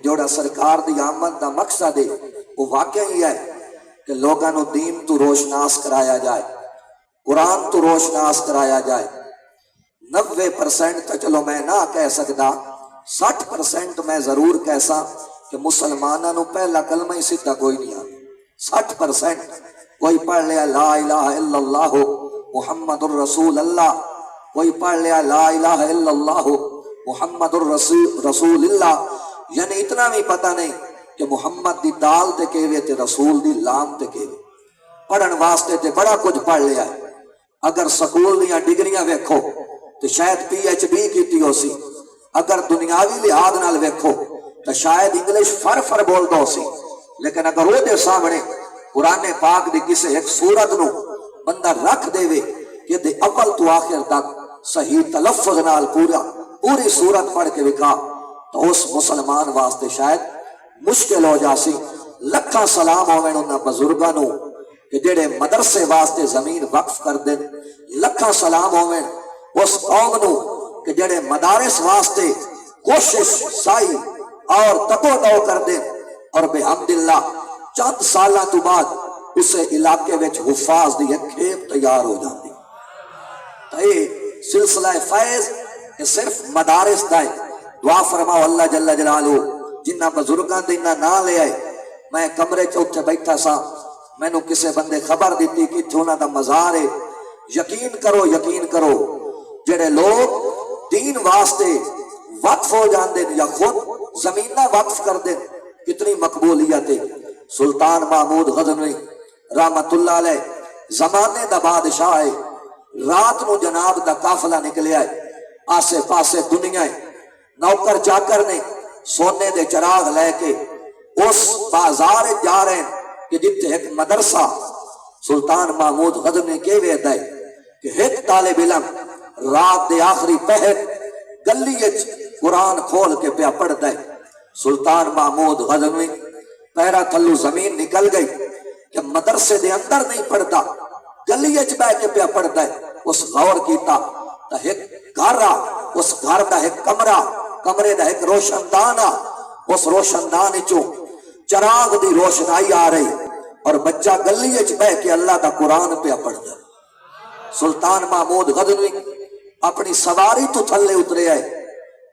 جوڑا سرکار دی آمد دا مقصد ہے وہ واقعی ہے کہ لوگاں نو دین تو روشناس کرایا جائے، قرآن تو روشناس کرایا جائے۔ 90% تو چلو میں نہ کہہ سکتا، 60% میں ضرور کہسا کہ مسلمانوں نو پہلا کلمہ ہی سیدھا کوئی نہیں آتا۔ 60% کوئی پڑھ لیا لا الہ الا اللہ محمد الرسول اللہ، کوئی پڑھ لیا لا الہ الا اللہ محمد الرسول اللہ، یعنی اتنا بھی پتہ نہیں کہ محمد دی دال تے کہوے تے رسول دی لام تے کہوے۔ پڑھن واسطے تے بڑا کچھ پڑھ لیا ہے، اگر سکول دیاں ڈگریاں ویکھو تو شاید PhD کیتی ہو سی، اگر دنیاوی لحاظ نال ویکھو تو شاید انگلش فر بول دو سی، لیکن اگر وہ دے سامنے قرآن پاک دی کسے ایک سورت نو بندہ رکھ دے وے کہ دے اول تو آخر تک صحیح تلفظ نال پوری سورت پڑھ کے وکھا تو اس مسلمان واسطے شاید مشکل ہو جاسی۔ لکھاں سلام ہوئے انہاں بزرگاں نو کہ جڑے مدرسے واسطے زمین وقف کر دیں، لکھاں سلام ہوئے اس قوم نو کہ جڑے مدارس واسطے کوشش سائی اور تکو دو کر دیں، اور بحمداللہ چند سالہ تو بعد اسے علاقے وچ حفاظ دی ایک کھیپ تیار ہو جاتی۔ تو یہ سلسلہ فیض یہ صرف مدارس دا ہے۔ دعا فرماؤ اللہ جل جلالہ جنہ بزرگاں دینا نہ لے آئے۔ میں کمرے چوتھے بیٹھا سا، میں نو کسے بندے خبر دیتی کہ تھونا دا مزار ہے۔ یقین کرو جڑے لوگ دین واسطے وقف ہو جاندے یا خود زمینہ وقف کر دیں، کتنی مقبولیت ہے۔ سلطان محمود غزنوی رحمت اللہ علیہ زمانے دا بادشاہ ہے، رات نو جناب دا قافلہ نکلے آئے، آسے پاسے دنیا ہے، نوکر چاکر نے سونے دے چراغ لے کے اس بازار جا رہے ہیں کہ جتے ایک مدرسہ سلطان محمود غزنوی کے وید ہے کہ ایک طالب علم رات دے آخری پہر گلی قرآن کھول کے پیا پڑھتا ہے۔ سلطان محمود غزنوی پہرا تھلو زمین نکل گئی کہ مدرسے دے اندر نہیں پڑھتا، گلی بہ کے پیا پڑھتا ہے۔ اس غور کیتا تا ایک گھر اس گھر دا ایک کمرے دا ایک روشن دان اس روشن دان چوں چراغ دی روشنائی آ رہی اور بچہ گلی بہ کے اللہ دا قرآن پیا پڑھتا ہے۔ سلطان محمود غزنوی اپنی سواری تو تھلے اترے آئے،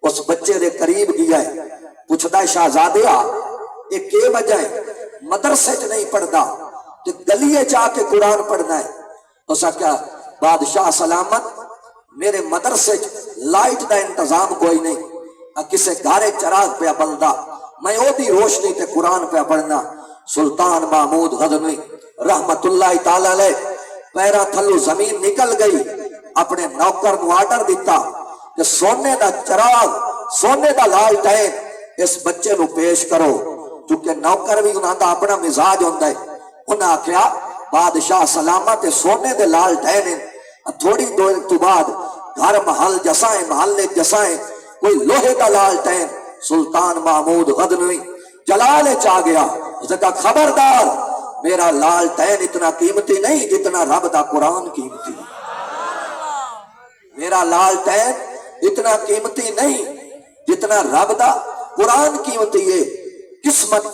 اس بچے دے قریب گیا ہے، پوچھتا ہے شہزادے یہ کی وجہ ہے مدرسے چ نہیں پڑھتا کہ گلیے جا کے قرآن پڑھنا ہے؟ اس نے کہا بادشاہ سلامت میرے مدرسے لائٹ دا انتظام کوئی نہیں، کسے گھارے چراغ پہ بلدا، میں او دی روشنی تے قرآن پہ پڑھنا۔ سلطان محمود غزنوی رحمت اللہ تعالی علیہ پیرا تھلو زمین نکل گئی، اپنے نوکر نو آرڈر دیتا کہ سونے دا چراغ سونے دا لالٹین اس بچے نو پیش کرو، کیونکہ نوکر بھی انہاں دا اپنا مزاج ہوندہ ہے۔ انہاں آکھیا بادشاہ سلامت سونے دے لالٹین، تھوڑی دیر تو بعد گھر محل جسائیں کوئی لوہے دا لالٹین۔ سلطان محمود غزنوی جلال چاہ گیا، اس نے کہا خبردار میرا لالٹین اتنا قیمتی نہیں جتنا رب دا قرآن قیمتی، میرا لالٹین اتنا قیمتی نہیں جتنا رب دا قرآن قیمتی ہے۔ قسمت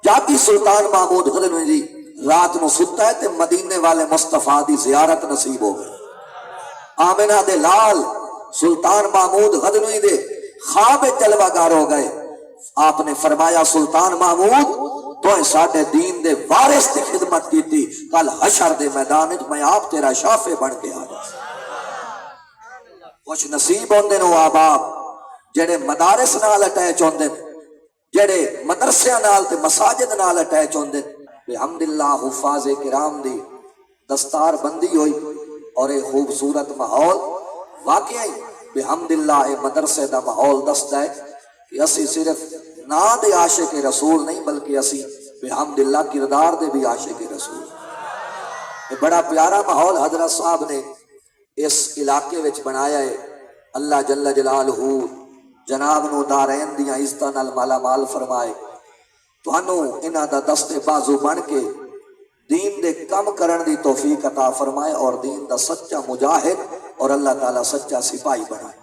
جاتی سلطان محمود غزنوی جی رات نو ستا ہے تے مدینے والے مصطفیٰ دی زیارت نصیب ہو گئی۔ آمنہ دے لال سلطان محمود غزنوی دے خواب جلوہ گار ہو گئے۔ آپ نے فرمایا سلطان محمود تو ساڈے دین دے وارث دی خدمت کی تھی، کل حشر دے میدان میں آپ تیرا شافع بن کے آ جائے۔ کچھ نصیب ہوندے نو آباب جڑے مدارس نال اٹیچ ہوندے، جڑے مدرسیاں نال تے مساجد نال اٹیچ ہوندے، بحمداللہ حفاظ کرام دی دستار بندی ہوئی اور ایک خوبصورت ماحول واقعی بحمداللہ اے مدرسے دا ماحول دستا ہے کہ اسی صرف نا دے عاشق رسول نہیں بلکہ اسی بحمداللہ کردار دے بھی عاشق رسول۔ یہ بڑا پیارا ماحول حضرت صاحب نے اس علاقے وچ بنایا ہے۔ اللہ جل جلالہ جناب نو دارین دیاں عزتاں نال مالا مال فرمائے، تانوں انہاں دا دستے بازو بن کے دین دے کم کرن دی توفیق عطا فرمائے اور دین دا سچا مجاہد اور اللہ تعالیٰ سچا سپاہی بنائے۔